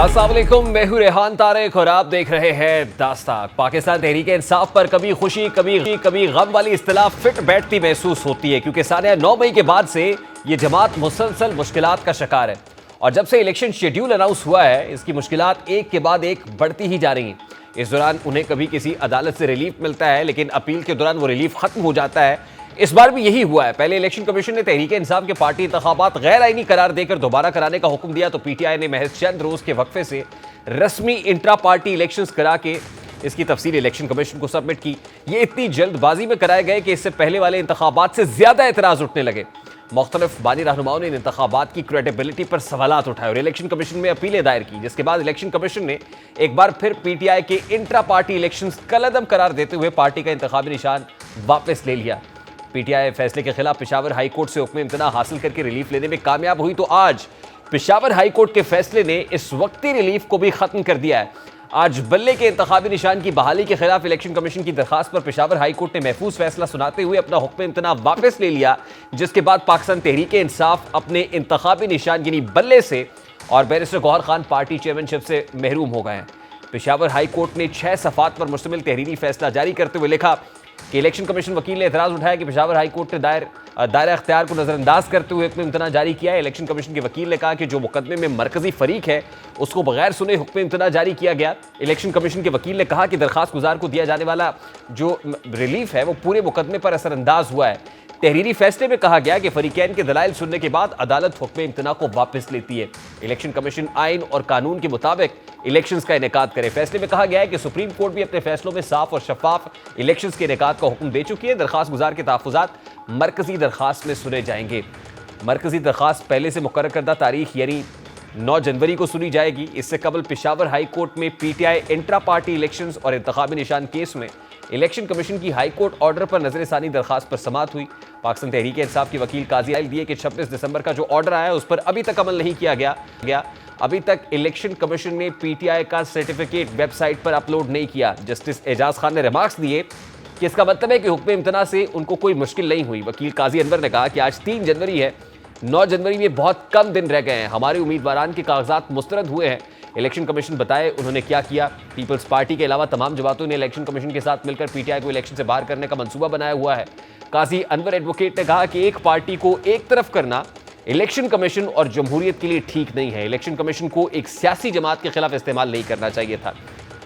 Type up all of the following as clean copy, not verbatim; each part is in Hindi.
अस्सलाम वालेकुम, मैं हूं रेहान तारिक और आप देख रहे हैं दास्तान। पाकिस्तान तहरीक इंसाफ पर कभी खुशी कभी गम वाली इस्तिलाह फिट बैठती महसूस होती है, क्योंकि सानिया 9 मई के बाद से ये जमात मुसलसल मुश्किलात का शिकार है और जब से इलेक्शन शेड्यूल अनाउंस हुआ है इसकी मुश्किलात एक के बाद एक बढ़ती ही जा रही हैं। इस दौरान उन्हें कभी किसी अदालत से रिलीफ मिलता है, लेकिन अपील के दौरान वो रिलीफ खत्म हो जाता है। इस बार भी यही हुआ है। पहले इलेक्शन कमीशन ने तहरीक इंसाफ के पार्टी इंतखाबात गैर आईनी करार देकर दोबारा कराने का हुक्म दिया, तो पीटीआई ने महज चंद रोज के वक्फे से रस्मी इंट्रा पार्टी इलेक्शंस करा के इसकी तफसील इलेक्शन कमीशन को सबमिट की। ये इतनी जल्दबाजी में कराए गए कि इससे पहले वाले इंतखाबात से ज्यादा एतराज उठने लगे। मुख्तलिफ बानी रहनुमाओं ने इन इंतखाबात की क्रेडिबिलिटी पर सवालात उठाए और इलेक्शन कमीशन में अपीलें दायर की, जिसके बाद इलेक्शन कमीशन ने एक बार फिर पीटीआई के इंट्रा पार्टी इलेक्शंस कलअदम करार देते हुए पार्टी का इंतखाबी निशान वापस ले लिया। पीटीआई फैसले के खिलाफ पेशावर हाई कोर्ट से हुक्म इम्तना हासिल करके रिलीफ लेने में कामयाब हुई, तो आज पेशावर हाई कोर्ट के फैसले ने इस वक्ती रिलीफ को भी खत्म कर दिया है। आज बल्ले के इंतखाबी निशान की बहाली के खिलाफ इलेक्शन कमीशन की दरखास्त पर पेशावर हाई कोर्ट ने महफूज फैसला सुनाते हुए अपना हुक्म इम्तना वापस ले लिया, जिसके बाद पाकिस्तान तहरीक इंसाफ अपने इंतखाबी निशान यानी बल्ले से और barrister Gohar Khan party chairmanship से महरूम हो गए हैं। पेशावर हाई कोर्ट ने 6 सफ़ात पर मुश्तमिल तहरीरी फैसला जारी करते हुए लिखा कि इलेक्शन कमीशन वकील ने एतराज़ उठाया कि पेशावर हाई कोर्ट ने दायरा इख्तियार को नजरअंदाज करते हुए हुक्म इम्तना जारी किया है। इलेक्शन कमीशन के वकील ने कहा कि जो मुकदमे में मरकजी फरीक है उसको बगैर सुने हुक्म इम्तना जारी किया गया। इलेक्शन कमीशन के वकील ने कहा कि दरखास्त गुजार को दिया जाने वाला जो रिलीफ है वो पूरे मुकदमे पर असरअंदाज हुआ है। तहरीरी फैसले में कहा गया कि फरीकैन के दलाइल सुनने के बाद अदालत हुक्म इम्तना को वापस लेती है। इलेक्शन कमीशन आइन और कानून के मुताबिक इलेक्शंस का इनेकाद करे। फैसले में कहा गया है कि सुप्रीम कोर्ट भी अपने फैसलों में साफ और शफाफ इलेक्शंस के इनेकाद का हुक्म दे चुकी है। दरखास्त गुजार के तहफ़्फ़ुज़ात मरकजी दरखास्त में सुने जाएंगे। मरकजी दरखास्त पहले से मुकर्रर करदा तारीख यानी 9 जनवरी को सुनी जाएगी। इससे कबल पेशावर हाई कोर्ट में पीटीआई इंट्रा पार्टी इलेक्शंस और इंतखाबी निशान केस में इलेक्शन कमीशन की हाई कोर्ट ऑर्डर पर नजरसानी दरखास्त पर समाअत हुई। पाकिस्तान तहरीक इंसाफ के वकील काजी आयल दिए कि 26 दिसंबर का जो ऑर्डर आया है उस पर अभी तक अमल नहीं किया गया। अभी तक इलेक्शन कमीशन ने पीटीआई का सर्टिफिकेट वेबसाइट पर अपलोड नहीं किया। जस्टिस एजाज खान ने रिमार्क्स दिए कि इसका मतलब है कि हुक्म इम्तना से उनको कोई मुश्किल नहीं हुई। वकील काजी अनवर ने कहा कि आज 3 जनवरी है, 9 जनवरी में बहुत कम दिन रह गए हैं, हमारे उम्मीदवारान के कागजात मुस्तरद हुए हैं। इलेक्शन कमीशन बताए उन्होंने क्या किया। पीपल्स पार्टी के अलावा तमाम जमातों ने इलेक्शन कमीशन के साथ मिलकर पीटीआई को इलेक्शन से बाहर करने का मंसूबा बनाया हुआ है। काजी अनवर एडवोकेट ने कहा कि एक पार्टी को एक तरफ करना इलेक्शन कमीशन और जमहूरियत के लिए ठीक नहीं है। इलेक्शन कमीशन को एक सियासी जमात के खिलाफ इस्तेमाल नहीं करना चाहिए था।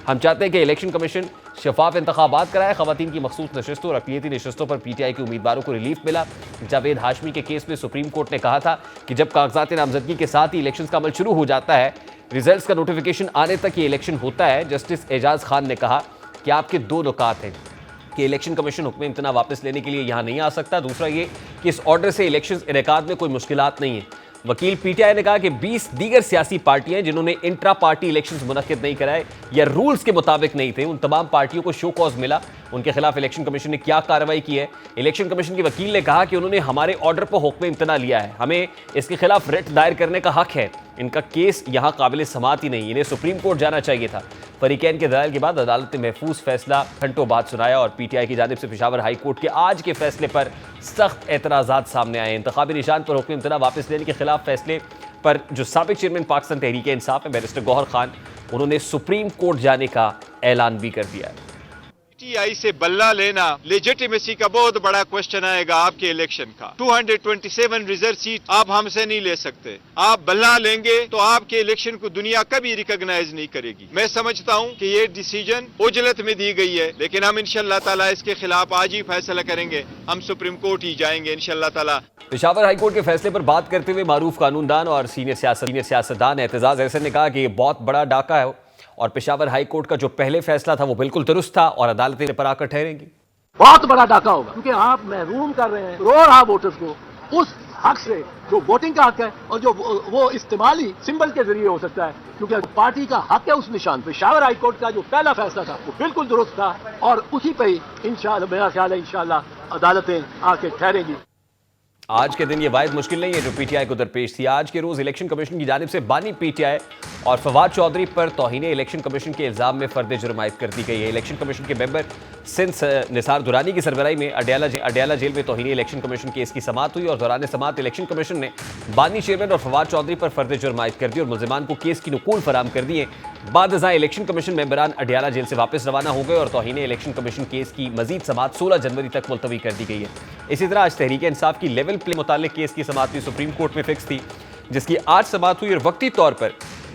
हम चाहते हैं कि इलेक्शन कमीशन शफाफ इंतखाबात कराए। खवातीन की मखसूस नशस्तों और अक़लियती नशस्तों पर पीटीआई के उम्मीदवारों को रिलीफ मिला। जावेद हाशमी के केस में सुप्रीम कोर्ट ने कहा था कि जब कागजात नामजदगी के साथ ही इलेक्शन का अमल शुरू हो जाता है, रिजल्ट्स का नोटिफिकेशन आने तक ये इलेक्शन होता है। जस्टिस एजाज खान ने कहा कि आपके 2 नुकात हैं कि इलेक्शन कमीशन हुक्म इम्तना वापस लेने के लिए यहाँ नहीं आ सकता। दूसरा ये कि इस ऑर्डर से इलेक्शन इनेकाद में कोई मुश्किलात नहीं है। वकील पीटीआई ने कहा कि 20 दीगर सियासी पार्टियां जिन्होंने इंट्रा पार्टी इलेक्शंस मुनक्किद नहीं कराए या रूल्स के मुताबिक नहीं थे, उन तमाम पार्टियों को शो कॉज मिला। उनके खिलाफ इलेक्शन कमीशन ने क्या कार्रवाई की है। इलेक्शन कमीशन के वकील ने कहा कि उन्होंने हमारे ऑर्डर पर हुक्म इम्तना लिया है, हमें इसके खिलाफ रिट दायर करने का हक है। इनका केस यहाँ काबिल समाअत ही नहीं, इन्हें सुप्रीम कोर्ट जाना चाहिए था। फरीकैन के दलाइल के बाद अदालत ने महफूज फैसला घंटों बाद सुनाया और पीटीआई की जानिब से पेशावर हाई कोर्ट के आज के फैसले पर सख्त एतराज़ात सामने आए। इंतखाबी निशान पर हुक्म इम्तना वापस लेने के खिलाफ फैसले पर जो साबिक चेयरमैन पाकिस्तान तहरीक इंसाफ है बैरिस्टर गौहर खान, उन्होंने सुप्रीम कोर्ट जाने का ऐलान भी कर दिया है। पीटीआई से बल्ला लेना लेजिटिमेसी का बहुत बड़ा क्वेश्चन आएगा आपके इलेक्शन का। 227 रिजर्व सीट आप हमसे नहीं ले सकते। आप बल्ला लेंगे तो आपके इलेक्शन को दुनिया कभी रिकॉग्नाइज नहीं करेगी। मैं समझता हूं कि ये डिसीजन उजलत में दी गई है, लेकिन हम इंशाअल्लाह ताला इसके खिलाफ आज ही फैसला करेंगे। हम सुप्रीम कोर्ट ही जाएंगे इंशाअल्लाह ताला। पेशावर हाई कोर्ट के फैसले पर बात करते हुए मारूफ कानूनदान और सीनियर सियासतदान एतजाज एहसन ने कहा कि ये बहुत बड़ा डाका है और पेशावर हाई कोर्ट का जो पहले फैसला था वो बिल्कुल दुरुस्त था और अदालतें पर आकर ठहरेंगी। बहुत बड़ा डाका होगा, क्योंकि आप महरूम कर रहे हैं करोड़ वोटर्स को उस हक से जो वोटिंग का हक है और जो वो इस्तेमाल ही सिंबल के जरिए हो सकता है, क्योंकि पार्टी का हक है उस निशान पे। पेशावर हाई कोर्ट का जो पहला फैसला था वो बिल्कुल दुरुस्त था और उसी पे ही इंशाअल्लाह मेरा ख्याल है इंशाअल्लाह अदालतें आके ठहरेंगी। आज के दिन ये वाहिद मुश्किल नहीं है जो पीटीआई को दरपेश थी। आज के रोज इलेक्शन कमीशन की जानिब से बानी पीटीआई और फवाद चौधरी पर तौहीन इलेक्शन कमीशन के इल्जाम में फर्द जुर्म आयद कर दी गई है। इलेक्शन कमीशन के मेंबर सिंध निसार दुरानी की सरबराही में अडियाला जेल में तौहीन इलेक्शन कमीशन केस की समाअत हुई और दौरान समाअत इलेक्शन कमीशन ने बानी चेयरमैन और फवाद चौधरी पर फर्द जुर्म आयद कर दी और मुलजिमान को केस की नकूल फराम कर दिए। बाद इलेक्शन कमीशन मेंबरान अडियाला जेल से वापस रवाना हो गए और तौहीन इलेक्शन कमीशन केस की मजीद समाअत 16 जनवरी तक मुलतवी कर दी गई है। इसी तरह आज तहरीक इंसाफ की लेवल प्ले मुतालिक केस की समाअत भी सुप्रीम कोर्ट में फिक्स थी, जिसकी आज समाअत हुई और वक्ती तौर पर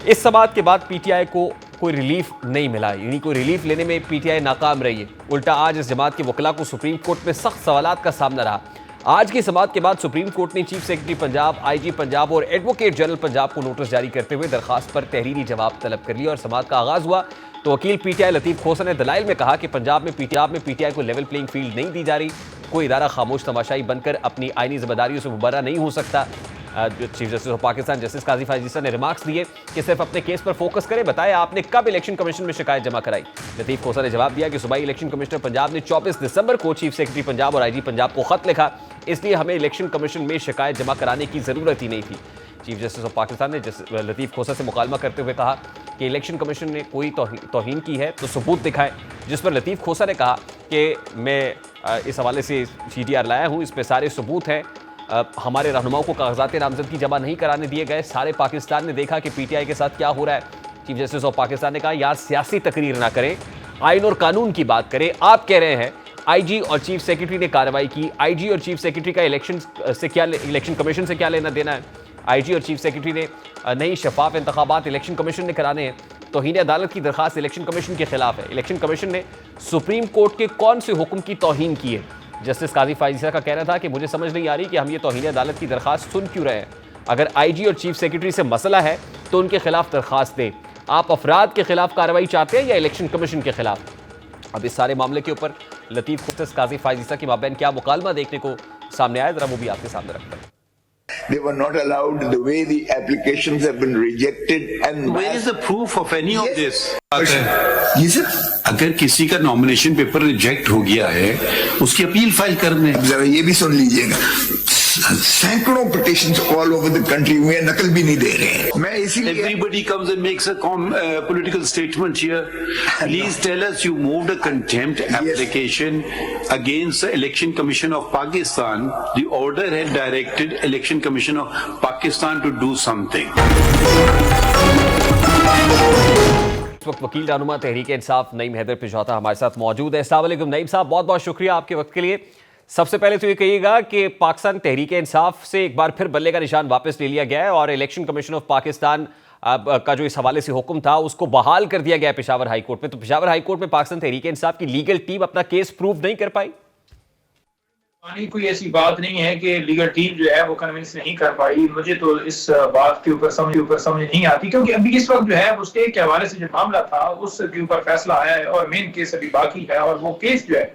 इस समाअत के बाद पीटीआई को कोई रिलीफ नहीं मिला, यानी कोई रिलीफ लेने में पीटीआई नाकाम रही है। उल्टा आज इस जमात के वकला को सुप्रीम कोर्ट में सख्त सवालात का सामना रहा। आज की समाअत के बाद सुप्रीम कोर्ट ने chief secretary Punjab, IG Punjab और एडवोकेट जनरल पंजाब को नोटिस जारी करते हुए दरखास्त पर तहरीरी जवाब तलब कर लिया और समाअत का आगाज हुआ तो वकील पीटीआई लतीफ खोसा ने दलाइल में कहा कि पंजाब में पीटीआई को लेवल प्लेइंग फील्ड नहीं दी जा रही। कोई इदारा खामोश तमाशाई बनकर अपनी आईनी जिम्मेदारियों से मुबर्रा नहीं हो सकता। Chief justice of Pakistan justice Qazi Faez Isa ने रिमार्क्स दिए कि सिर्फ अपने केस पर फोकस करें, बताया आपने कब इलेक्शन कमीशन में शिकायत जमा कराई। लतीफ खोसा ने जवाब दिया कि सूबाई इलेक्शन कमिश्नर पंजाब ने 24 दिसंबर को चीफ सेक्रेटरी पंजाब और आईजी पंजाब को खत लिखा, इसलिए हमें इलेक्शन कमीशन में शिकायत जमा कराने की जरूरत ही नहीं थी। चीफ जस्टिस ऑफ पाकिस्तान ने लतीफ खोसा से मुकालमा करते हुए कहा कि इलेक्शन कमीशन ने कोई तौहीन की है तो सबूत दिखाएं, जिस पर लतीफ खोसा ने कहा कि मैं इस हवाले से CDR लाया हूँ, इस पर सारे सबूत हैं। हमारे रहनुमाओं को कागजात नामजदगी जमा नहीं कराने दिए गए, सारे पाकिस्तान ने देखा कि पीटीआई के साथ क्या हो रहा है। चीफ जस्टिस ऑफ पाकिस्तान ने कहा यार सियासी तकरीर ना करें, आइन और कानून की बात करें। आप कह रहे हैं आईजी और चीफ सेक्रेटरी ने कार्रवाई की, आईजी और चीफ सेक्रेटरी का इलेक्शन कमीशन से क्या लेना देना है? आईजी और चीफ सेक्रेटरी ने नई शफाफ इंतखाबात इलेक्शन कमीशन ने कराने हैं। तौहीन अदालत की दरखास्त इलेक्शन कमीशन के खिलाफ है। इलेक्शन कमीशन ने सुप्रीम कोर्ट के कौन से हुक्म की तौहीन की है? जस्टिस काजी फायज ईसा का कहना था कि मुझे समझ नहीं आ रही कि हम ये तौहीन अदालत की दरखास्त सुन क्यों रहे हैं। अगर आईजी और चीफ सेक्रेटरी से मसला है तो उनके खिलाफ दरखास्त दें। आप अफराद के खिलाफ कार्रवाई चाहते हैं या इलेक्शन कमीशन के खिलाफ? अब इस सारे मामले के ऊपर लतीफ जस्टिस काजी फायज ईसा की माबैन क्या मुकालमा देखने को सामने आया, जरा वो भी आपके सामने रखते हैं। They were not allowed, the way the applications have been rejected and Where is the proof of any of this? जी सर, अगर किसी का नॉमिनेशन पेपर रिजेक्ट हो गया है उसकी अपील फाइल करने। जरा ये भी सुन लीजिएगा, सैकड़ों petitions all over the country में नकल भी नहीं दे रहे हैं। मैं इसीलिए Everybody comes and makes a political statement here. Please tell us you moved a contempt application against the Election Commission of Pakistan. The order had directed Election Commission of Pakistan to do something. इस वक्त वकील रहनुमा तहरीक इंसाफ नईम हैदर पिछौता हमारे साथ मौजूद है। अस्सलाम वालेकुम नईम साहब, बहुत बहुत शुक्रिया आपके वक्त के लिए। सबसे पहले तो ये कहिएगा कि पाकिस्तान तहरीक इंसाफ से एक बार फिर बल्ले का निशान वापस ले लिया गया है और इलेक्शन कमीशन ऑफ पाकिस्तान का जो इस हवाले से हुक्म था उसको बहाल कर दिया गया पेशावर हाई कोर्ट में। तो पेशावर हाई कोर्ट में पाकिस्तान तहरीक इंसाफ की लीगल टीम अपना केस प्रूव नहीं कर पाई। कोई ऐसी बात नहीं है कि लीगल टीम जो है वो कन्विंस नहीं कर पाई। मुझे तो इस बात के ऊपर समझ नहीं आती, क्योंकि अभी इस वक्त जो है वो स्टे के हवाले से जो मामला था उसके ऊपर फैसला आया है और मेन केस अभी बाकी है और वो केस जो है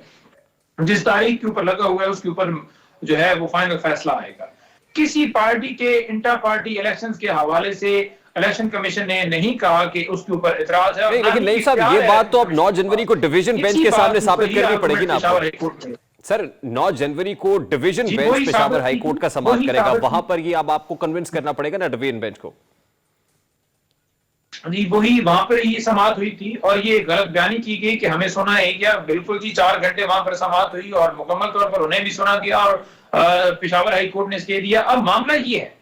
जिस तारीख के ऊपर लगा हुआ है उसके ऊपर जो है वो फाइनल फैसला आएगा। किसी पार्टी के इंटर पार्टी इलेक्शंस के हवाले से इलेक्शन कमीशन ने नहीं कहा कि उसके ऊपर इतराज है। लेकिन नहीं साहब, ये बात तो अब 9 जनवरी को डिवीजन बेंच के सामने साबित करनी पड़ेगी ना आपको। सर 9 जनवरी को division bench Peshawar high court का समाअत करेगा, वहां पर ये अब आपको कन्विंस करना पड़ेगा ना डिवीजन बेंच को। जी वही वहां पर ये समाअत हुई थी और ये गलत बयानी की गई कि हमें सुना है क्या। बिल्कुल जी 4 घंटे वहां पर समाअत हुई और मुकम्मल तौर पर उन्हें भी सुना गया और पेशावर हाई कोर्ट ने स्टे दिया। अब मामला ये है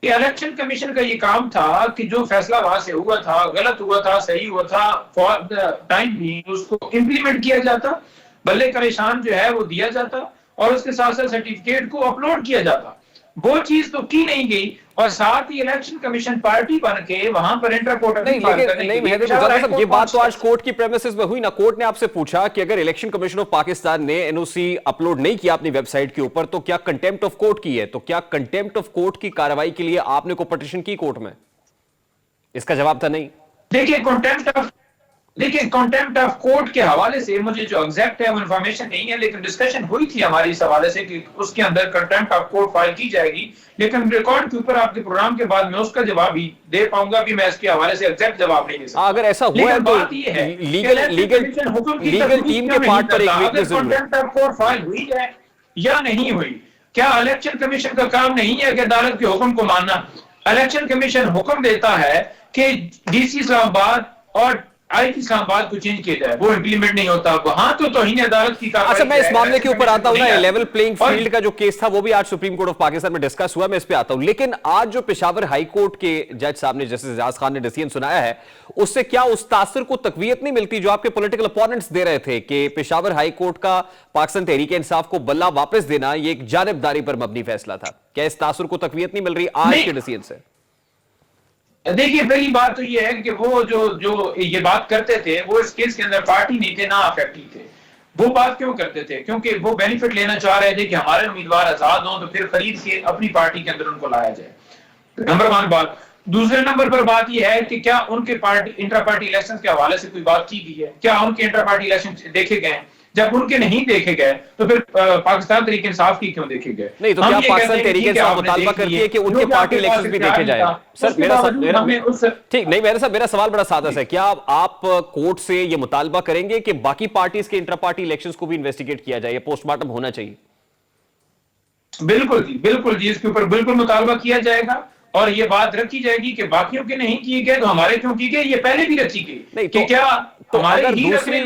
कि इलेक्शन कमीशन का ये काम था कि जो फैसला वहां से हुआ था, गलत हुआ था, सही हुआ था, फॉर टाइम भी उसको इम्प्लीमेंट किया जाता, बल्ले का निशान जो है वो दिया जाता और उसके साथ साथ सर्टिफिकेट को अपलोड किया जाता। वो चीज तो की नहीं गई और साथ ही इलेक्शन कमीशन पार्टी बन के वहां पर इंटर कोर्ट नहीं, ये बात तो आज कोर्ट की प्रेमिसेस में हुई ना। कोर्ट ने आपसे पूछा कि अगर इलेक्शन कमीशन ऑफ पाकिस्तान ने एनओसी अपलोड नहीं किया अपनी वेबसाइट के ऊपर तो क्या कंटेम्प्ट ऑफ कोर्ट की है? तो क्या कंटेम्प्ट ऑफ कोर्ट की कार्रवाई के लिए आपने को पिटीशन की कोर्ट में? इसका जवाब था नहीं। देखिए कंटेम्प्ट ऑफ कोर्ट के हवाले से मुझे जो एग्जैक्ट है वो इन्फॉर्मेशन नहीं है, लेकिन डिस्कशन हुई थी हमारी इस हवाले से कि उसके अंदर कंटेम्प्ट ऑफ कोर्ट फाइल की जाएगी। लेकिन रिकॉर्ड के ऊपर आपके प्रोग्राम के बाद मैं उसका जवाब ही दे पाऊंगा, भी मैं इसके हवाले से एग्जैक्ट जवाब नहीं दे सकता। अगर ऐसा हुआ है तो लीगल टीम के पार्ट पर एक वीकनेस जरूर है। कंटेम्प्ट ऑफ कोर्ट फाइल हुई है या नहीं हुई, क्या इलेक्शन कमीशन का काम नहीं है कि अदालत के हुक्म को मानना? इलेक्शन कमीशन हुक्म देता है कि डीसी इस्लामाबाद और आईटी इस्लामाबाद को चेंज किया जाए, वो इंप्लीमेंट नहीं होता। वहां तो तौहीन अदालत की कार्रवाई। अच्छा, मैं इस मामले के ऊपर आता हूं ना, लेवल प्लेइंग फील्ड का जो केस था वो भी आज सुप्रीम कोर्ट ऑफ पाकिस्तान में डिस्कस हुआ, मैं इस पे आता हूं। लेकिन आज जो पेशावर हाई कोर्ट के जज साहब ने, जस्टिस एजाज खान ने डिसीजन सुनाया है, उससे क्या उस तासर को तकवीयत नहीं मिलती जो आपके पॉलिटिकल अपोनेंट्स दे रहे थे कि पेशावर हाई कोर्ट का पाकिस्तान तहरीक इंसाफ को बल्ला वापस देना ये एक जानिबदारी पर मबनी फैसला था? क्या इस तासर को तकवीयत नहीं मिल रही आज के डिसीजन से? देखिए, पहली बात तो ये है कि वो जो ये बात करते थे वो इस केस के अंदर पार्टी नहीं थे, ना अफेक्टिव थे। वो बात क्यों करते थे? क्योंकि वो बेनिफिट लेना चाह रहे थे कि हमारे उम्मीदवार आजाद हों तो फिर खरीद के अपनी पार्टी के अंदर उनको लाया जाए। नंबर 1 बात। दूसरे नंबर पर बात यह है कि क्या उनके पार्टी इंट्रा पार्टी इलेक्शन के हवाले से कोई बात की गई है? क्या उनके इंट्रा पार्टी इलेक्शन देखे गए? जब उनके नहीं देखे गए तो फिर पाकिस्तान तहरीक इंसाफ की क्यों देखे गए? नहीं तो क्या पाकिस्तान तहरीक इंसाफ मुतालबा करती है कि उनके पार्टी इलेक्शन भी देखे जाए? सर ठीक नहीं, मेरा सवाल बड़ा सादा है। क्या आप कोर्ट से ये मुतालबा करेंगे कि बाकी पार्टीज के इंटर पार्टी इलेक्शंस को भी इन्वेस्टिगेट किया जाए, पोस्टमार्टम होना चाहिए? बिल्कुल जी, इसके ऊपर बिल्कुल मुतालबा किया जाएगा और ये बात रखी जाएगी कि बाकियों के नहीं किए गए तो हमारे क्यों किए गए, ये पहले भी रखी गई कि क्या अगर दूसरी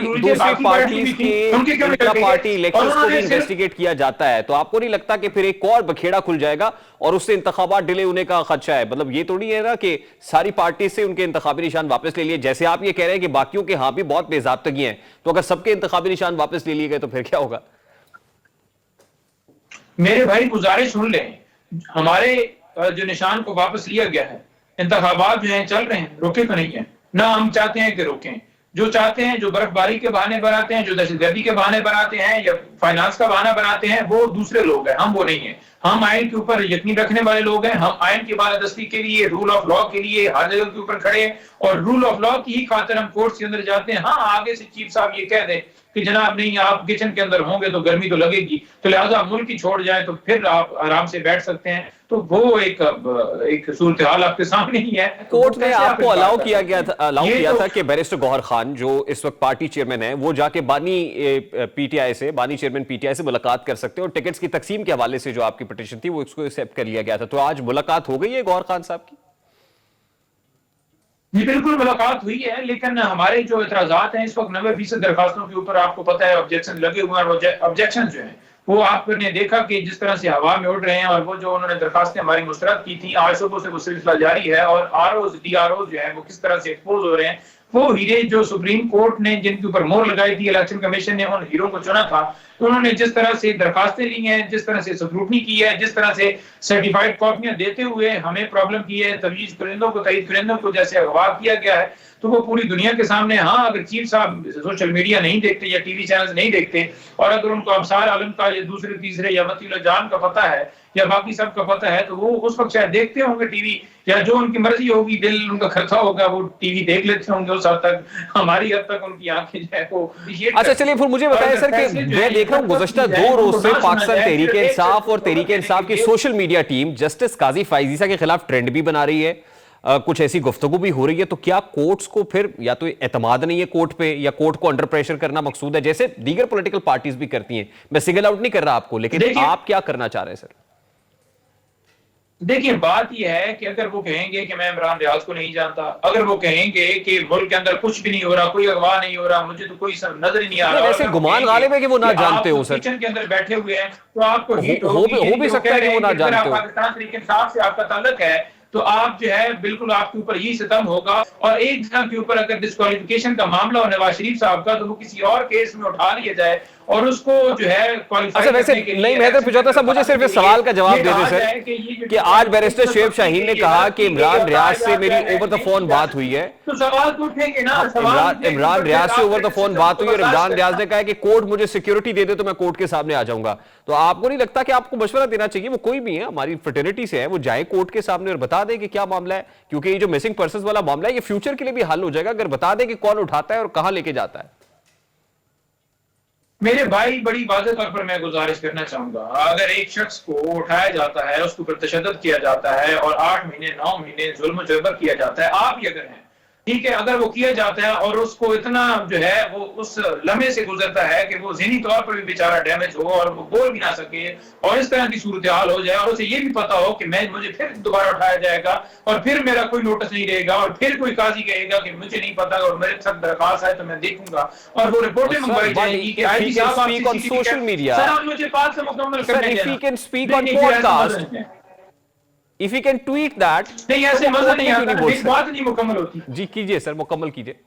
पार्टीज के इंट्रा पार्टी इलेक्शंस को भी इन्वेस्टिगेट किया जाता है तो आपको नहीं लगता कि फिर एक और बखेड़ा खुल जाएगा और उससे इंतखाबात डिले होने का खदशा है? मतलब ये थोड़ी है ना कि सारी पार्टी से उनके इंतखाबी निशान वापस ले लिए, जैसे आप ये कह रहे हैं कि बाकियों के यहाँ भी बहुत बेजाब्तगी हैं, तो अगर सबके इंतखाबी निशान वापस ले लिए गए तो फिर क्या होगा? मेरे भाई गुजारिश सुन लें, हमारे जो निशान को वापस लिया गया है, इंतखाबात जो हैं चल रहे हैं, रोके तो नहीं है ना। हम चाहते हैं कि रोकें, जो चाहते हैं, जो बर्फबारी के बहाने बनाते हैं, जो दहशतगर्दी के बहाने बनाते हैं या फाइनेंस का बहाना बनाते हैं, वो दूसरे लोग हैं, हम वो नहीं है। हम आइन के ऊपर यकीन रखने वाले लोग हैं। हम आइन की बालादस्ती के लिए, रूल ऑफ लॉ के लिए हर जगह के ऊपर खड़े हैं और रूल ऑफ लॉ की ही खातिर हम कोर्ट के अंदर जाते हैं। हाँ, आगे से चीफ साहब ये कह दें कि जनाब नहीं, आप किचन के अंदर होंगे तो गर्मी तो लगेगी, तो लिहाजा मुल्क ही छोड़ जाए तो फिर आप आराम से बैठ सकते हैं, तो वो एक सूरत हाल आपके सामने ही है। कोर्ट ने आपको अलाउ किया था कि बैरिस्टर गौहर खान जो इस वक्त पार्टी चेयरमैन है वो जाके बानी चेयरमैन पीटीआई से मुलाकात कर सकते हैं और टिकट्स की तकसीम के हवाले से जो आपकी पिटीशन थी वो इसको एक्सेप्ट कर लिया गया था। तो आज मुलाकात हो गई है गौहर खान साहब की? जी बिल्कुल मुलाकात हुई है, लेकिन हमारे जो एतराजात हैं इस वक्त 90% दरखास्तों के ऊपर आपको पता है ऑब्जेक्शन लगे हुए हैं और ऑब्जेक्शन जो हैं वो आपने देखा कि जिस तरह से हवा में उड़ रहे हैं और वो जो उन्होंने दरखास्तें हमारी मुस्तरद की थी, आज सुबह से वो सिलसिला जारी है और आरओज डीआरओज जो है वो किस तरह से एक्सपोज हो रहे हैं। वो हीरे जो सुप्रीम कोर्ट ने जिनके ऊपर मोहर लगाई थी, इलेक्शन कमीशन ने उन हीरों को चुना था, तो उन्होंने जिस तरह से दरखास्तें ली हैं, जिस तरह से स्क्रूटनी की है, जिस तरह से सर्टिफाइड कॉपियां देते हुए हमें प्रॉब्लम की है, तवीज कुरिंदों को, तईद कुरिंदों को जैसे अगवा किया गया है, तो वो पूरी दुनिया के सामने। हाँ, अगर चीफ साहब सोशल मीडिया नहीं देखते या टीवी चैनल्स नहीं देखते और अगर उनको अबसार आलम का या दूसरे तीसरे या वतीला जान का पता है या बाकी सब का पता है तो वो उस वक्त शायद देखते होंगे टीवी, या जो उनकी मर्जी होगी, दिल उनका खर्चा होगा, वो टीवी देख लेते होंगे उस हद तक। हमारी हद तक उनकी आंखें जो है वो। अच्छा चलिए, फिर मुझे बताएं सर कि मैं देख रहा हूं गुज़श्ता 2 रोज से पाकिस्तान तहरीक इंसाफ और तहरीक इंसाफ की सोशल मीडिया टीम जस्टिस काजी फाइजीसा के खिलाफ ट्रेंड भी बना रही है, कुछ ऐसी गुफ्तगू भी हो रही है। तो क्या कोर्ट्स को फिर या तो एतमाद नहीं है कोर्ट पे या कोर्ट को अंडर प्रेशर करना मकसूद है, जैसे दीगर पॉलिटिकल पार्टीज भी करती हैं? मैं सिंगल आउट नहीं कर रहा आपको, लेकिन आप क्या करना चाह रहे हैं सर? देखिए, बात यह है कि अगर वो कहेंगे कि मैं इमरान रियाज को नहीं जानता, अगर वो कहेंगे कि मुल्क के अंदर कुछ भी नहीं हो रहा, कोई अगवा नहीं हो रहा, मुझे तो कोई नजर ही नहीं आ रहा, वैसे गुमान गालिब है कि वो ना जानते हो सर, किचन के अंदर बैठे हुए हैं तो आपको हो भी सकता है कि वो ना जानते हो। पाकिस्तान तहरीक इंसाफ से आपका ताल्लुक है तो आप जो है बिल्कुल आपके ऊपर ही सितम होगा। और एक जगह के ऊपर अगर डिस्क्वालिफिकेशन का मामला हो नवाज शरीफ साहब का, तो वो किसी और केस में उठा लिया जाए और उसको जो है अच्छा वैसे नहीं, मैं पिछौता साहब मुझे सिर्फ इस सवाल का जवाब दे दें सर कि आज बैरिस्टर शुएब शाहीन ने कहा कि इमरान रियाज से मेरी ओवर द फोन बात हुई है, तो सवाल तो उठेंगे ना। इमरान रियाज से ओवर द फोन बात हुई और इमरान रियाज ने कहा कि कोर्ट मुझे सिक्योरिटी दे दे तो मैं कोर्ट के सामने आ जाऊंगा। तो आपको नहीं लगता कि आपको मशवरा देना चाहिए, वो कोई भी है हमारी फ्रेटर्निटी से है, वो जाए कोर्ट के सामने और बता दे कि क्या मामला है? क्योंकि ये जो मिसिंग पर्सन वाला मामला है ये फ्यूचर के लिए भी हल हो जाएगा अगर बता दे कि कौन उठाता है और कहां लेके जाता है। मेरे भाई, बड़ी वाज़ेह तौर पर मैं गुजारिश करना चाहूंगा, अगर एक शख्स को उठाया जाता है, उसके ऊपर तशद्दुद किया जाता है और 8 महीने 9 महीने जुल्म जबर किया जाता है, आप ही अगर हैं ठीक है, अगर वो किया जाता है और उसको इतना जो है वो उस लम्हे से गुजरता है कि वो ज़हनी तौर पर भी बेचारा डैमेज हो और वो बोल भी ना सके और इस तरह की सूरत हाल हो जाए और उसे ये भी पता हो कि मुझे फिर दोबारा उठाया जाएगा और फिर मेरा कोई नोटिस नहीं रहेगा और फिर कोई काजी कहेगा कि मुझे नहीं पता और मेरे साथ दरखास्त है तो मैं देखूंगा और वो रिपोर्टें मंगवाई जाएगी कि आईजी साहब आप सोशल मीडिया, सर आप मुझे बात से मुकम्मल करने देना। if he can speak on podcast, if he can tweet that, नहीं ऐसे मजा नहीं आता, नहीं बात नहीं मुकम्मल होती। जी कीजिए सर, मुकम्मल कीजिए।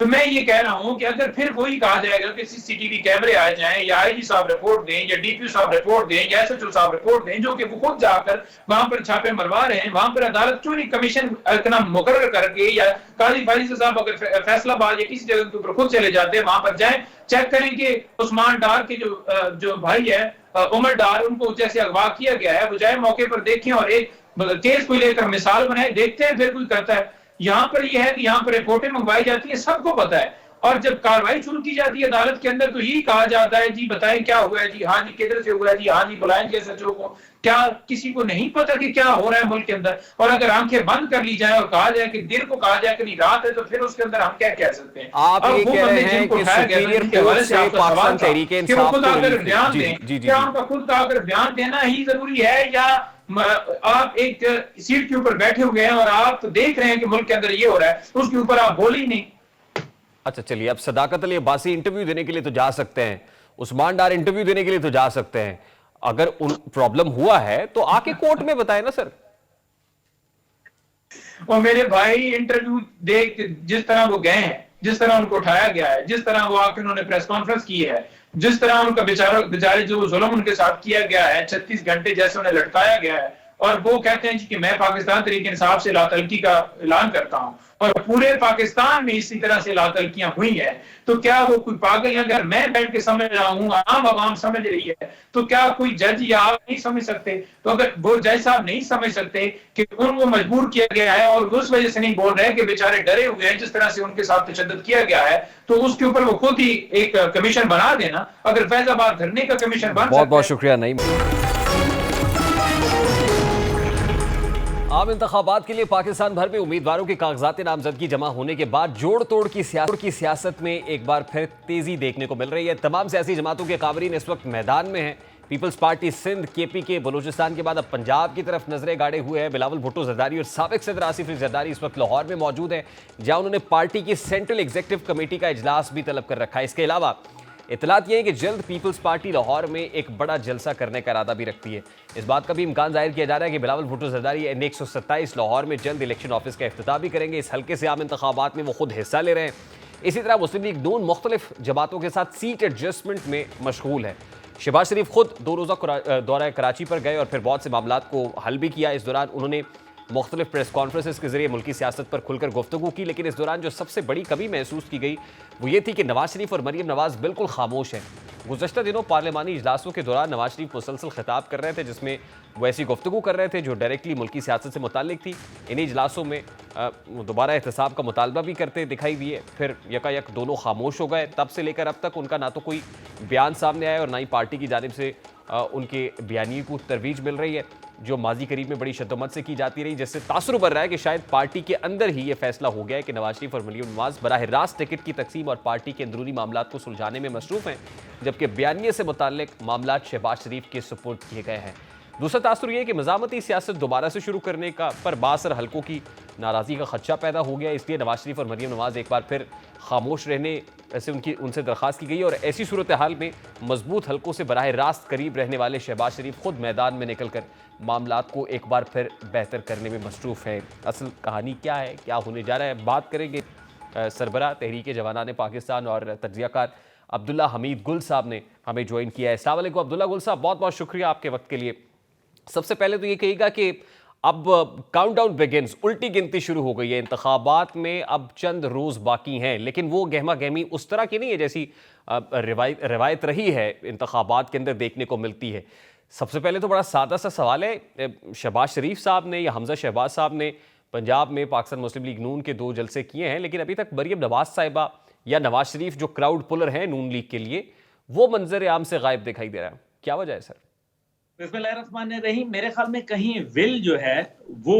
तो मैं ये कह रहा हूं कि अगर फिर वही कहा जाएगा कि सीसीटीवी कैमरे आ जाएं या आईजी साहब रिपोर्ट दें या डीपीओ साहब रिपोर्ट दें या एसएचओ साहब रिपोर्ट दें, जो कि वो खुद जाकर वहां पर छापे मरवा रहे हैं, वहां पर अदालत क्यों नहीं कमीशन इतना मुकर्रर करके या काजी फाइज साहब अगर फैसलाबाद या किसी जगह के ऊपर खुद चले जाते हैं, वहां पर जाएं, चेक करें कि उस्मान डार के जो भाई है उमर डार, उनको जैसे अगवा किया गया है, वो जाए मौके पर देखें और एक केस को लेकर मिसाल बनाए, देखते हैं फिर कोई करता है। यहाँ पर यह है कि यहाँ पर रिपोर्टें मंगवाई जाती है, सबको पता है, और जब कार्रवाई शुरू की जाती है अदालत के अंदर तो यही कहा जाता है जी बताएं क्या हुआ है जी, हाँ जी किधर से हुआ है जी, हाँ जी बुलाएं एसएचओ को। क्या किसी को नहीं पता कि क्या हो रहा है मुल्क के अंदर? और अगर आंखें बंद कर ली जाए और कहा जाए कि दिन को कहा जाए कि नहीं रात है, तो फिर उसके अंदर हम क्या कह सकते हैं? आप ये कह रहे हैं कि सुपीरियर कोर्ट से पाकिस्तान तहरीक इंसाफ को अगर बयान दें, क्या उनका खुद का अगर बयान देना ही जरूरी है, या आप एक सीट के ऊपर बैठे हुए हैं और आप देख रहे हैं कि मुल्क के अंदर ये हो रहा है, उसके ऊपर आप बोल ही नहीं? अच्छा चलिए, अब सदाकत अली अब्बासी इंटरव्यू देने के लिए तो जा सकते हैं, उस्मान डार इंटरव्यू देने के लिए तो जा सकते हैं, अगर उन प्रॉब्लम हुआ है तो आके कोर्ट में बताएं ना सर। और मेरे भाई इंटरव्यू देख जिस तरह वो गए हैं, जिस तरह उनको उठाया गया है, जिस तरह वो आके उन्होंने प्रेस कॉन्फ्रेंस की है, जिस तरह उनका बेचारे जो जुल्म उनके साथ किया गया है, 36 घंटे जैसे उन्हें लटकाया गया है, और वो कहते हैं कि मैं पाकिस्तान तहरीक इंसाफ से लातलकी का ऐलान करता हूं, और पूरे पाकिस्तान में इसी तरह से लातलकियां हुई हैं, तो क्या वो कोई पागल? अगर मैं बैठ के समझ रहा हूं, आम आवाम समझ रही है, तो क्या कोई जज या आप नहीं समझ सकते? तो अगर वो जज साहब नहीं समझ सकते कि उनको मजबूर किया गया है और उस वजह से नहीं बोल रहे कि बेचारे डरे हुए हैं जिस तरह से उनके साथ तशद्दुद किया गया है, तो उसके ऊपर वो खुद ही एक कमीशन बना देना। अगर फैजाबाद धरने का कमीशन बन बहुत बहुत शुक्रिया। नहीं, आम इंतखाबात के लिए पाकिस्तान भर में उम्मीदवारों के कागजात नामजदगी जमा होने के बाद जोड़ तोड़ की सियासत में एक बार फिर तेजी देखने को मिल रही है। तमाम सियासी जमातों के काबरीन इस वक्त मैदान में हैं। Peoples Party Sindh, KPK, Balochistan के बाद अब पंजाब की तरफ नजरें गाड़े हुए हैं। बिलावल भुट्टो जरदारी और साबिक सदर आसिफ अली जरदारी इस वक्त लाहौर में मौजूद हैं, जहां उन्होंने पार्टी की सेंट्रल एग्जीक्यूटिव कमेटी का इजलास भी तलब कर रखा है। इसके अलावा इतलात यह है कि जल्द पीपल्स पार्टी लाहौर में एक बड़ा जलसा करने का इरादा भी रखती है। इस बात का भी इम्कान जाहिर किया जा रहा है कि बिलावल भुट्टो जरदारी N 127 लाहौर में जल्द इलेक्शन ऑफिस का इफ्तिताह भी करेंगे। इस हल्के से आम इंतखाबात में वो खुद हिस्सा ले रहे हैं। इसी तरह मुस्लिम लीग नून मुख्तलिफ जमातों के साथ सीट एडजस्टमेंट में मशगूल है। शहबाज शरीफ खुद 2 रोज़ा दौरा कराची पर गए और फिर बहुत से मामलात को हल भी किया। इस दौरान उन्होंने मुख्तलिफ प्रेस कॉन्फ्रेंसेस के जरिए मुल्की सियासत पर खुलकर गुफ्तगू की, लेकिन इस दौरान जो सबसे बड़ी कमी महसूस की गई वो ये थी कि नवाज शरीफ और मरीम नवाज बिल्कुल खामोश हैं। गुज़श्ता दिनों पार्लिमानी इजलासों के दौरान नवाज शरीफ मुसलसल खिताब कर रहे थे जिसमें वो ऐसी गुफ्तगू कर रहे थे जो डायरेक्टली मुल्की सियासत से मुताल्लिक थी। इन्हीं इजलासों में दोबारा एहतसाब का मुतालबा भी करते दिखाई दिए, फिर यकायक दोनों खामोश हो गए। तब से लेकर अब तक उनका ना तो कोई बयान सामने आया और ना ही पार्टी की जानिब से उनके बयानी को तरवीज मिल रही है जो माजी करीब में बड़ी शद्दोमत से की जाती रही, जिससे तासुर बन रहा है कि शायद पार्टी के अंदर ही ये फैसला हो गया है कि नवाज शरीफ और मरीम नवाज बराह रास्त टिकट की तकसीम और पार्टी के अंदरूनी मामलात को सुलझाने में मसरूफ हैं, जबकि बयानिए से मुताल्लिक मामलात शहबाज शरीफ के सुपुर्द किए गए हैं। दूसरा तासुर यह कि मज़ामती सियासत दोबारा से शुरू करने का पर बासर हल्कों की नाराज़गी का खदशा पैदा हो गया, इसलिए नवाज शरीफ और मरीम नवाज एक बार फिर खामोश रहने ऐसे उनसे दरख्वास्त की गई और ऐसी सूरत हाल में मजबूत हल्कों से बराह रास्त करीब रहने वाले शहबाज शरीफ खुद मैदान में निकलकर मामलात को एक बार फिर बेहतर करने में मसरूफ़ है। असल कहानी क्या है, क्या होने जा रहा है, बात करेंगे। सरबराह तहरीक जवानान पाकिस्तान और तज्ज़ियाकार अब्दुल्ला हमीद गुल साहब ने हमें ज्वाइन किया है। अस्सलाम वालेकुम अब्दुल्ला गुल साहब, बहुत बहुत शुक्रिया आपके वक्त के लिए। सबसे पहले तो ये कहिएगा कि अब काउंटडाउन बिगिंस, उल्टी गिनती शुरू हो गई है, इंतखाबात में अब चंद रोज़ बाकी हैं, लेकिन वो गहमा गहमी उस तरह की नहीं है जैसी रिवायत रही है इंतखाबात के अंदर देखने को मिलती है। सबसे पहले तो बड़ा सादा सा सवाल है, शहबाज शरीफ साहब ने या हमजा शहबाज साहब ने पंजाब में पाकिस्तान मुस्लिम लीग नून के 2 जलसे किए हैं, लेकिन अभी तक मरीम नवाज साहिबा या नवाज शरीफ जो क्राउड पुलर हैं नून लीग के लिए, वो मंजर आम से गायब दिखाई दे रहा है। क्या वजह है सर? बिस्मिल्लाहिर्रहमानिर्रहीम। मेरे ख्याल में कहीं विल जो है वो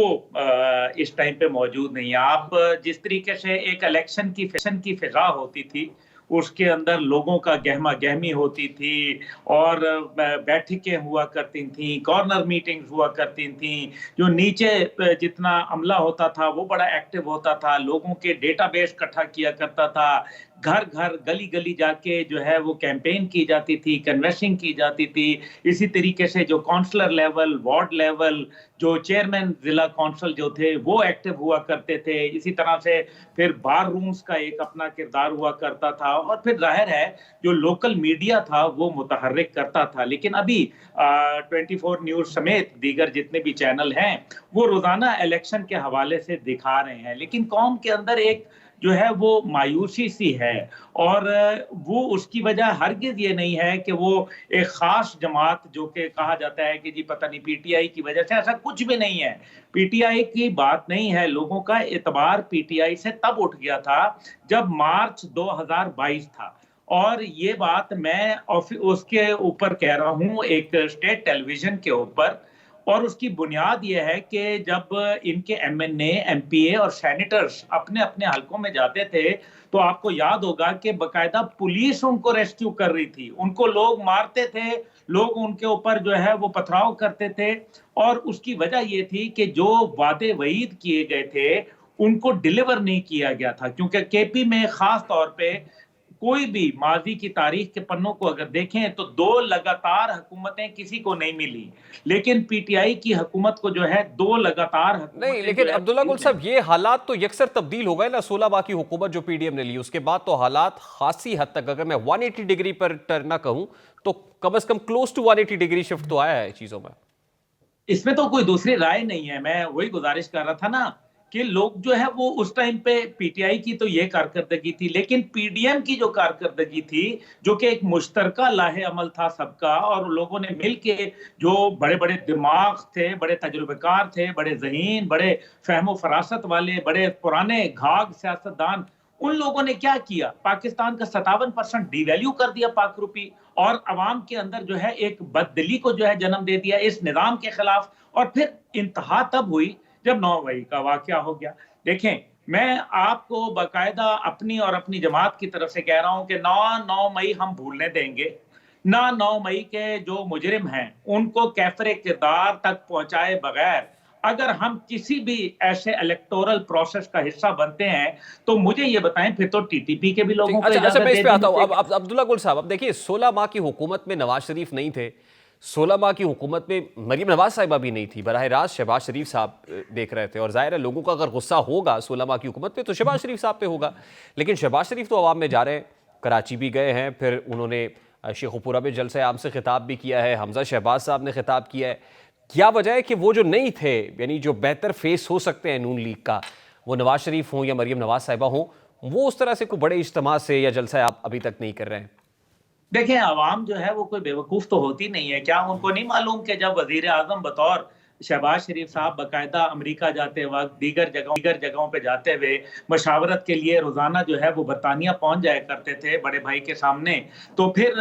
इस टाइम पे मौजूद नहीं है। आप जिस तरीके से एक इलेक्शन की फिजा होती थी, उसके अंदर लोगों का गहमा गहमी होती थी और बैठकें हुआ करती थी, कॉर्नर मीटिंग्स हुआ करती थी, जो नीचे जितना अमला होता था वो बड़ा एक्टिव होता था, लोगों के डेटाबेस इकट्ठा किया करता था, घर घर गली गली जाके जो है वो कैंपेन की जाती थी, कन्वेंसिंग की जाती थी। इसी तरीके से जो काउंसलर लेवल, वार्ड लेवल, जो चेयरमैन जिला काउंसिल जो थे वो एक्टिव हुआ करते थे। इसी तरह से फिर बार रूम्स का एक अपना किरदार हुआ करता था और फिर जाहिर है जो लोकल मीडिया था वो मुतहर्रिक करता था। लेकिन अभी 24 न्यूज समेत दीगर जितने भी चैनल हैं वो रोजाना इलेक्शन के हवाले से दिखा रहे हैं, लेकिन कौम के अंदर एक जो है वो मायूसी सी है और वो उसकी वजह हरगिज ये नहीं है कि वो एक खास जमात जो कि कहा जाता है कि जी पता नहीं पीटीआई की वजह से, ऐसा कुछ भी नहीं है। पीटीआई की बात नहीं है। लोगों का एतबार पीटीआई से तब उठ गया था जब मार्च 2022 था और ये बात मैं उसके ऊपर कह रहा हूं एक स्टेट टेलीविजन के ऊपर, और उसकी बुनियाद यह है कि जब इनके एमएनए, एमपीए और सेनेटर्स अपने अपने हलकों में जाते थे तो आपको याद होगा कि बकायदा पुलिस उनको रेस्क्यू कर रही थी, उनको लोग मारते थे, लोग उनके ऊपर जो है वो पथराव करते थे और उसकी वजह ये थी कि जो वादे वईद किए गए थे उनको डिलीवर नहीं किया गया था। क्योंकि केपी में खास तौर पे कोई भी माजी की तारीख के पन्नों को अगर देखें तो 2 लगातार हुकूमतें किसी को नहीं मिली, लेकिन पीटीआई की हुकूमत को जो है 2 लगातार नहीं, लेकिन अब्दुल्ला गुल साहब ये हालात तो यकसर तब्दील हो गए ना 16 माह की हुकूमत जो पीडीएम ने ली, उसके बाद तो हालात खासी हद तक, अगर मैं 180 डिग्री पर टर्न कहूं तो कम से कम क्लोज टू 180 डिग्री शिफ्ट तो आया है चीजों में। इसमें तो कोई दूसरी राय नहीं है। मैं वही गुजारिश कर रहा था ना कि लोग जो है वो उस टाइम पे पीटीआई की तो ये कारकर्दगी थी, लेकिन पीडीएम की जो कारकर्दगी थी जो कि एक मुश्तरका लाहे अमल था सबका, और लोगों ने मिलके जो बड़े बड़े दिमाग थे, बड़े तजुर्बेकार थे, बड़े ज़हीन, बड़े फहमो फरासत वाले, बड़े पुराने घाघ सियासतदान, उन लोगों ने क्या किया, पाकिस्तान का 57% डिवैल्यू कर दिया पाक रुपी और अवाम के अंदर जो है एक बददिली को जो है जन्म दे दिया इस निजाम के खिलाफ। और फिर इंतहा तब हुई जब 9 मई का वाकया हो गया। देखें, मैं आपको बाकायदा अपनी और अपनी जमात की तरफ से कह रहा हूं कि 9 मई हम भूलने देंगे ना। 9 मई के जो मुजरिम हैं उनको कैफरे किरदार तक पहुंचाए बगैर अगर हम किसी भी ऐसे इलेक्टोरल प्रोसेस का हिस्सा बनते हैं तो मुझे ये बताएं फिर तो टीटीपी के भी लोगों को अच्छा, मैं इस पे आता हूं। अब अब्दुल्ला गुल साहब, अब देखिए 16 माह की हुकूमत में नवाज शरीफ नहीं थे, 16 माह की हुकूमत में मरीम नवाज साहिबा भी नहीं थी, बराह रास्त शहबाज शरीफ साहब देख रहे थे। और जाहिर है लोगों का अगर गुस्सा होगा 16 माह की हुकूमत पे तो शहबाज शरीफ साहब पे होगा, लेकिन शहबाज शरीफ तो अवाम में जा रहे हैं, कराची भी गए हैं, फिर उन्होंने शेखुपुरा में जलसे आम से खिताब भी किया है, हमजा शहबाज साहब ने खिताब किया है। क्या वजह है कि वो जो नहीं थे, यानी जो बेहतर फेस हो सकते हैं नून लीग का, वो नवाज शरीफ हों या मरीम नवाज साहिबा हों, वो उस तरह से कोई बड़े इज्तिमा से या जलसा आप अभी तक नहीं कर रहे हैं? देखें, आवाम जो है वो कोई बेवकूफ तो होती नहीं है। क्या उनको नहीं मालूम कि जब वजीर आजम बतौर शहबाज शरीफ साहब बाकायदा अमेरिका जाते वक्त दीगर जगहों पे जाते हुए मशावरत के लिए रोजाना जो है वो बरतानिया पहुंच जाया करते थे बड़े भाई के सामने, तो फिर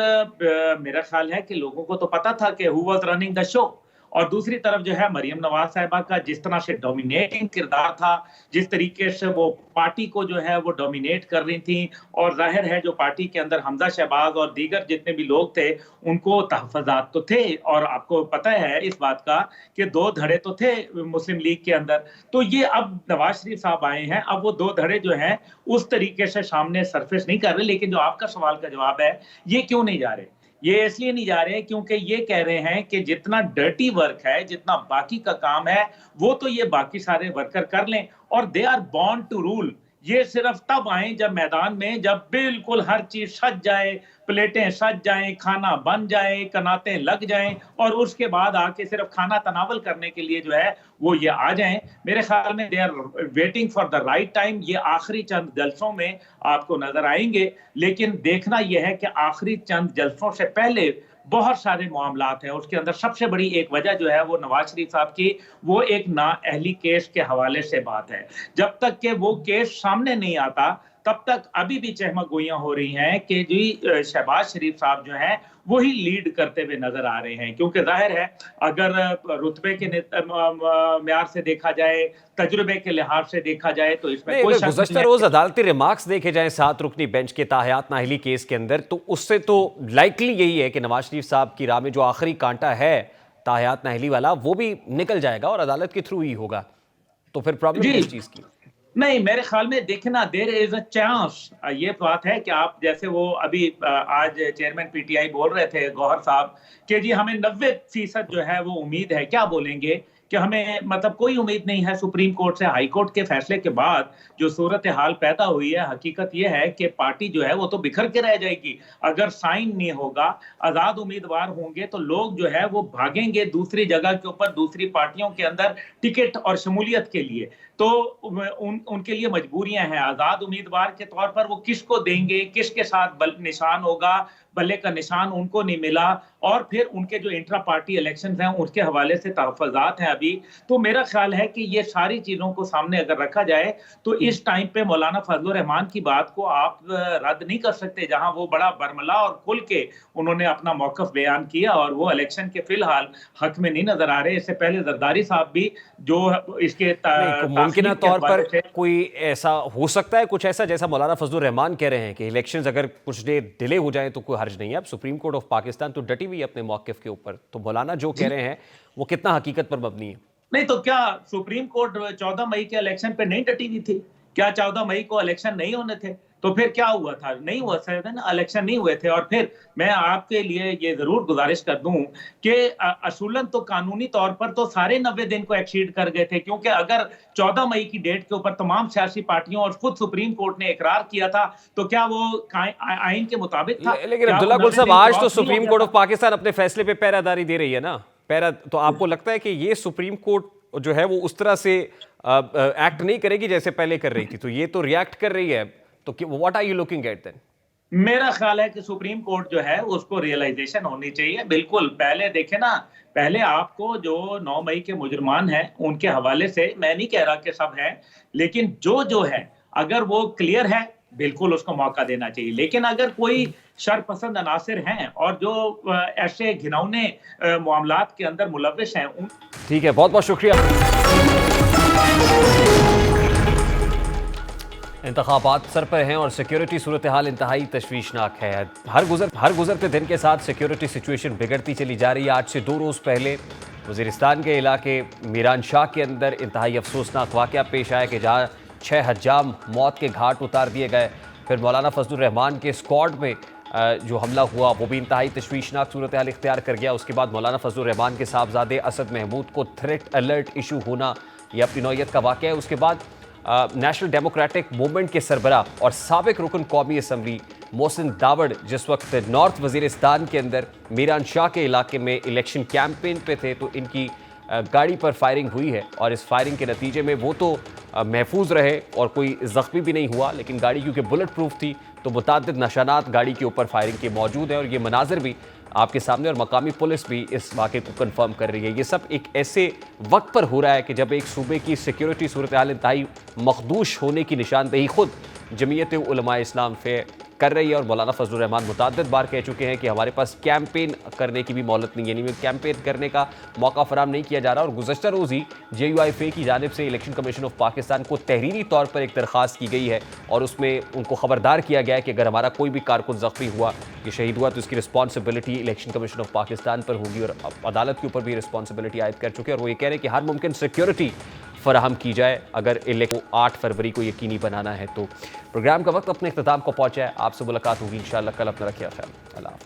मेरा ख्याल है कि लोगों को तो पता था कि who was running the show. और दूसरी तरफ जो है मरियम नवाज साहिबा का जिस तरह से डोमिनेटिंग किरदार था, जिस तरीके से वो पार्टी को जो है वो डोमिनेट कर रही थी, और जाहिर है जो पार्टी के अंदर हमजा शहबाज और दीगर जितने भी लोग थे उनको तहफ़्फ़ुज़ात तो थे। और आपको पता है इस बात का कि 2 धड़े तो थे मुस्लिम लीग के अंदर, तो ये अब नवाज शरीफ साहब आए हैं, अब वो 2 धड़े जो हैं उस तरीके से सामने सरफेस नहीं कर रहे। लेकिन जो आपका सवाल का जवाब है, ये क्यों नहीं जा रहे, ये इसलिए नहीं जा रहे क्योंकि ये कह रहे हैं कि जितना डर्टी वर्क है, जितना बाकी का काम है, वो तो ये बाकी सारे वर्कर कर लें, और they are born to rule. ये सिर्फ तब आए जब मैदान में, जब बिल्कुल हर चीज सज जाए, प्लेटें सज जाएं, खाना बन जाए, कनातें लग जाएं, और उसके बाद आके सिर्फ खाना तनावल करने के लिए जो है वो ये आ जाएं। मेरे ख्याल में they are waiting for the right time. ये आखिरी चंद जलसों में आपको नजर आएंगे, लेकिन देखना यह है कि आखिरी चंद जलसों से पहले बहुत सारे मामलात हैं। उसके अंदर सबसे बड़ी एक वजह जो है वो नवाज शरीफ साहब की वो एक नाअहली केस के हवाले से बात है। जब तक कि वो केस सामने नहीं आता तब तक अभी भी चहमगोइयां हो रही हैं कि जी शहबाज शरीफ साहब जो हैं वो ही लीड करते हुए नजर आ रहे हैं, क्योंकि जाहिर है अगर रुतबे के म्यार से देखा जाए, तजुर्बे के लिहाज से देखा जाए तो इसमें कोई शक नहीं गुज़श्ता है। रोज अदालती रिमार्क्स देखे जाएं 7 रुकनी बेंच के ताहयात नाहली केस के अंदर, तो उससे तो लाइकली यही है कि नवाज शरीफ साहब की राह में जो आखिरी कांटा है ताहयात नाहली वाला वो भी निकल जाएगा और अदालत के थ्रू ही होगा। तो फिर प्रॉब्लम किस चीज की? नहीं, मेरे ख्याल में देखना, देयर इज अ चांस। ये बात है कि आप जैसे वो अभी आज चेयरमैन पीटीआई बोल रहे थे गौहर साहब कि जी हमें 90% जो है वो उम्मीद है। क्या बोलेंगे कि हमें मतलब कोई उम्मीद नहीं है सुप्रीम कोर्ट से। हाई कोर्ट के फैसले के बाद जो सूरत हाल पैदा हुई है, हकीकत यह है कि पार्टी जो है वो तो बिखर के रह जाएगी। अगर साइन नहीं होगा, आजाद उम्मीदवार होंगे तो लोग जो है वो भागेंगे दूसरी जगह के ऊपर, दूसरी पार्टियों के अंदर टिकट और शमूलियत के लिए। तो उनके लिए मजबूरियां हैं। आजाद उम्मीदवार के तौर पर वो किसको देंगे, किसके साथ निशान होगा, बल्ले का निशान उनको नहीं मिला। और फिर उनके जो इंट्रा पार्टी इलेक्शंस हैं उसके हवाले से तहफ़्फ़ुज़ात हैं अभी। तो मेरा ख्याल है कि ये सारी चीज़ों को सामने अगर रखा जाए तो इस टाइम पे मौलाना फजलुर रहमान की बात को आप रद्द नहीं कर सकते, जहां वो बड़ा बरमला और खुल के उन्होंने अपना मौक़िफ़ बयान किया और वो इलेक्शन के फिलहाल हक में नहीं नजर आ रहे। इससे पहले जरदारी साहब भी जो इसके मुमकिन तौर पर कोई ऐसा हो सकता है, कुछ ऐसा जैसा मौलाना फजलुर रहमान कह रहे हैं कि इलेक्शंस अगर कुछ देर डिले हो जाए तो कोई हर्ज नहीं है। अब सुप्रीम कोर्ट ऑफ पाकिस्तान तो डटी हुई है अपने मौक़िफ़ के ऊपर, तो मौलाना जो कह रहे हैं वो कितना हकीकत पर मबनी है? नहीं तो क्या सुप्रीम कोर्ट 14 मई के इलेक्शन पे नहीं डटी हुई थी? क्या 14 मई को इलेक्शन नहीं होने थे? तो फिर क्या हुआ था? नहीं हुआ था ना, इलेक्शन नहीं हुए थे। और फिर मैं आपके लिए ये जरूर गुजारिश कर दूं कि असूलन तो कानूनी तौर पर तो सारे 90 दिन को एक्सीड कर गए थे, क्योंकि अगर 14 मई की डेट के ऊपर तमाम सियासी पार्टियों और खुद सुप्रीम कोर्ट ने इकरार किया था तो क्या वो आइन के मुताबिक था? लेकिन अब्दुल्ला गुल साहब, आज तो सुप्रीम कोर्ट ऑफ पाकिस्तान अपने फैसले पे पैरादारी दे रही है ना, तो आपको लगता है कि ये सुप्रीम कोर्ट जो है वो उस तरह से एक्ट नहीं करेगी जैसे पहले कर रही थी? तो ये तो रिएक्ट कर रही है, तो what are you looking at then? मेरा ख्याल है कि सुप्रीम कोर्ट जो है उसको रियलाइजेशन होनी चाहिए। बिल्कुल, पहले देखे ना, पहले आपको जो 9 मई के मुजरमान हैं उनके हवाले से, मैं नहीं कह रहा कि सब हैं, लेकिन जो है अगर वो क्लियर है बिल्कुल उसको मौका देना चाहिए। लेकिन अगर कोई शरपसंद अनासिर हैं और जो ऐसे घिनौने मामलात के अंदर मुलव्विस हैं ठीक है, बहुत बहुत शुक्रिया। इंतखाबात सर पर हैं और सिक्योरिटी सूरत हाल इंतहाई तशवीशनाक है। हर गुजरते दिन के साथ सिक्योरिटी सिचुएशन बिगड़ती चली जा रही है। आज से 2 रोज़ पहले वज़ीरिस्तान के इलाके मीरान शाह के अंदर इंतहाई अफसोसनाक वाक़या पेश आया कि जहाँ 6 हज्जाम मौत के घाट उतार दिए गए। फिर मौलाना फजलुर रहमान के स्क्वाड में जो हमला हुआ वो भी इंतहाई तशवीशनाक सूरत हाल इख्तियार कर गया। उसके बाद मौलाना फजलुर रहमान के साहबजादे असद महमूद को थ्रेट अलर्ट इशू होना, यह अपनी नौयत का वाक़या है। उसके बाद नेशनल डेमोक्रेटिक मूवमेंट के सरबराह और साबिक रुकन कौमी असम्बली मोहसिन दावड़ जिस वक्त नॉर्थ वज़ीरिस्तान के अंदर मीरान शाह के इलाके में इलेक्शन कैंपेन पे थे, तो इनकी गाड़ी पर फायरिंग हुई है और इस फायरिंग के नतीजे में वो तो महफूज रहे और कोई ज़ख्मी भी नहीं हुआ, लेकिन गाड़ी क्योंकि बुलेट प्रूफ थी तो मुताद्दिद निशानात गाड़ी के ऊपर फायरिंग के मौजूद हैं और ये मनाजिर भी आपके सामने और मकामी पुलिस भी इस वाक़े को कंफर्म कर रही है। ये सब एक ऐसे वक्त पर हो रहा है कि जब एक सूबे की सिक्योरिटी सूरत हाल इंतहाई मखदूश होने की निशानदेही खुद जमीयत उलमा इस्लाम से कर रही है। और मौलाना फजलुर रहमान मुतअद्दिद बार कह चुके हैं कि हमारे पास कैंपेन करने की भी मोहलत नहीं है, यानी कैंपेन करने का मौका फराम नहीं किया जा रहा। और गुज़श्ता रोज़ ही JUIF की जानिब से इलेक्शन कमीशन ऑफ पाकिस्तान को तहरीरी तौर पर एक दरख्वास्त की गई है और उसमें उनको खबरदार किया गया है कि अगर हमारा कोई भी कारकुन ज़ख्मी हुआ या शहीद हुआ तो इसकी responsibility election commission of Pakistan पर होगी और अदालत के ऊपर भी रिस्पॉन्सिबिलिटी आयद कर चुके हैं। और वो ये कह रहे हैं कि हर मुमकिन सिक्योरिटी फराहम की जाए अगर इलेक्शन 8 फरवरी को यकीनी बनाना है। तो प्रोग्राम का वक्त अपने इख्तिताम को पहुंचा है। आपसे मुलाकात होगी इंशाअल्लाह कल। अपना रखिए ख्याल। अल्लाह।